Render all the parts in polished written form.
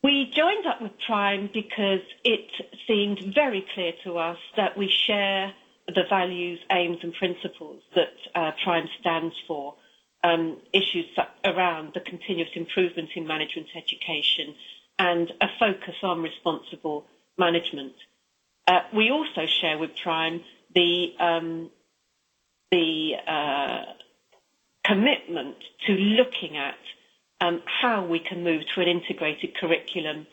We joined up with Prime because it seemed very clear to us that we share the values, aims and principles that Prime stands for, issues around the continuous improvement in management education and a focus on responsible management. We also share with Prime the commitment to looking at how we can move to an integrated curriculum,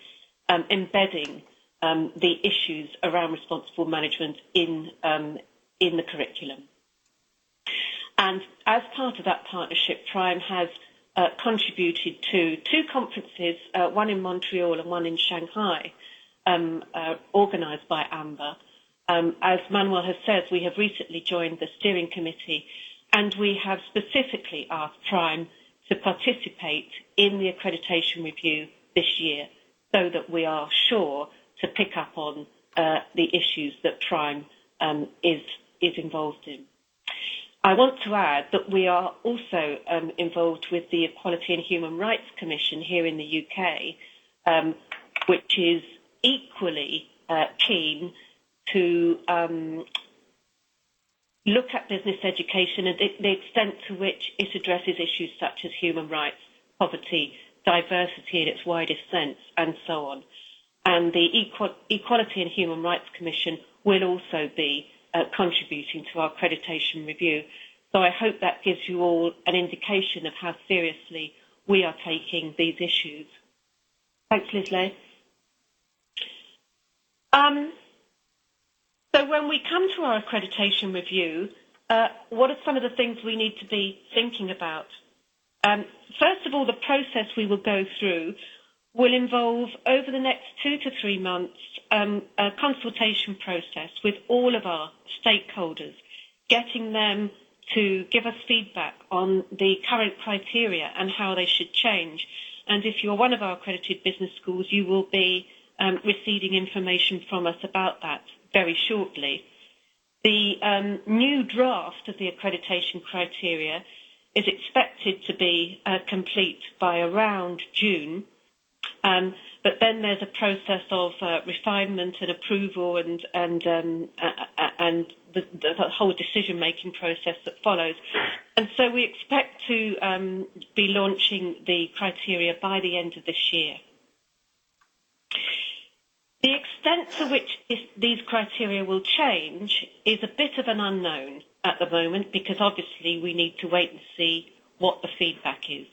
embedding the issues around responsible management in the curriculum. And as part of that partnership, Prime has contributed to two conferences, one in Montreal and one in Shanghai, organised by AMBER. As Manuel has said, we have recently joined the steering committee, and we have specifically asked Prime to participate in the accreditation review this year so that we are sure to pick up on the issues that Prime is involved in. I want to add that we are also involved with the Equality and Human Rights Commission here in the UK, which is equally keen to look at business education and the extent to which it addresses issues such as human rights, poverty, diversity in its widest sense, and so on. And the Equality and Human Rights Commission will also be contributing to our accreditation review. So I hope that gives you all an indication of how seriously we are taking these issues. Thanks, Lisley. So when we come to our accreditation review, what are some of the things we need to be thinking about? First of all, the process we will go through will involve, over the next 2 to 3 months, a consultation process with all of our stakeholders, getting them to give us feedback on the current criteria and how they should change. And if you're one of our accredited business schools, you will be receiving information from us about that very shortly. The new draft of the accreditation criteria is expected to be complete by around June, but then there's a process of refinement and approval and the whole decision-making process that follows. And so we expect to be launching the criteria by the end of this year. The extent to which these criteria will change is a bit of an unknown at the moment, because obviously we need to wait and see what the feedback is.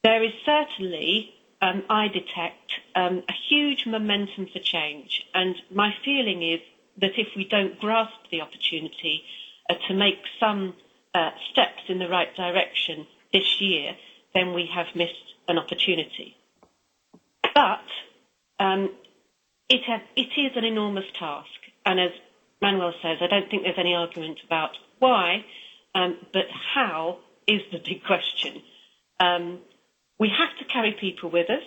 There is certainly, I detect, a huge momentum for change, and my feeling is that if we don't grasp the opportunity to make some steps in the right direction this year, then we have missed an opportunity. But it is an enormous task, and as Manuel says, I don't think there's any argument about why, but how is the big question. We have to carry people with us.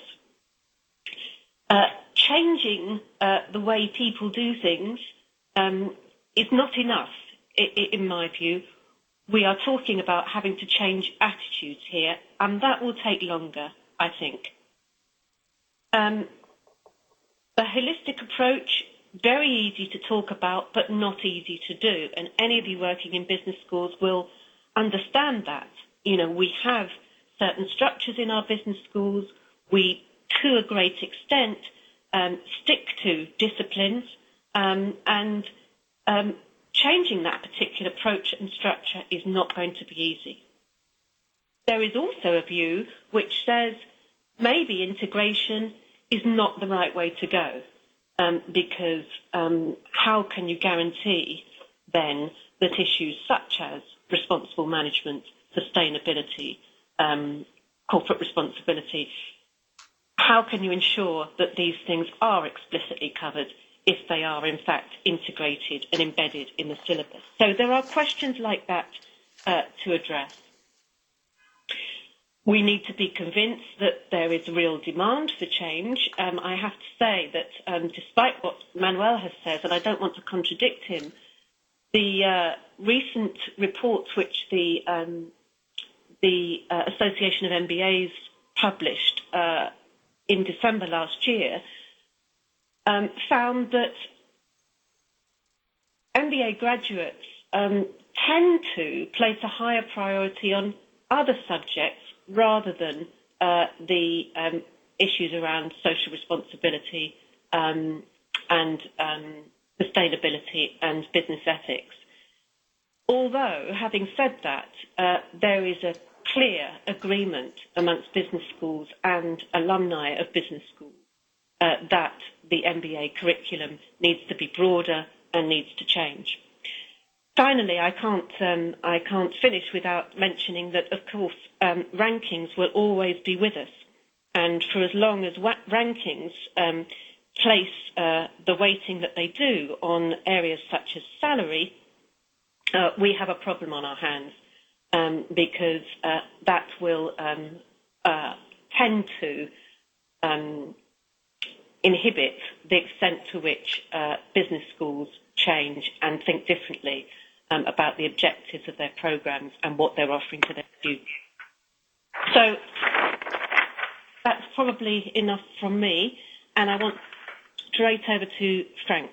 Changing the way people do things is not enough, in my view. We are talking about having to change attitudes here, and that will take longer, I think. The holistic approach, very easy to talk about, but not easy to do. And any of you working in business schools will understand that. You know, we have certain structures in our business schools. We, to a great extent, stick to disciplines, and changing that particular approach and structure is not going to be easy. There is also a view which says maybe integration is not the right way to go, because how can you guarantee then that issues such as responsible management, sustainability, corporate responsibility, how can you ensure that these things are explicitly covered if they are in fact integrated and embedded in the syllabus? So there are questions like that to address. We need to be convinced that there is real demand for change. I have to say that despite what Manuel has said, and I don't want to contradict him, the recent reports which the Association of MBAs published in December last year found that MBA graduates tend to place a higher priority on other subjects rather than the issues around social responsibility and sustainability and business ethics. Although, having said that, there is a clear agreement amongst business schools and alumni of business schools that the MBA curriculum needs to be broader and needs to change. Finally, I can't finish without mentioning that, of course, rankings will always be with us. And for as long as rankings place the weighting that they do on areas such as salary, we have a problem on our hands because that will tend to inhibit the extent to which business schools change and think differently about the objectives of their programs and what they're offering to their students. So that's probably enough from me, and I want straight over to Frank.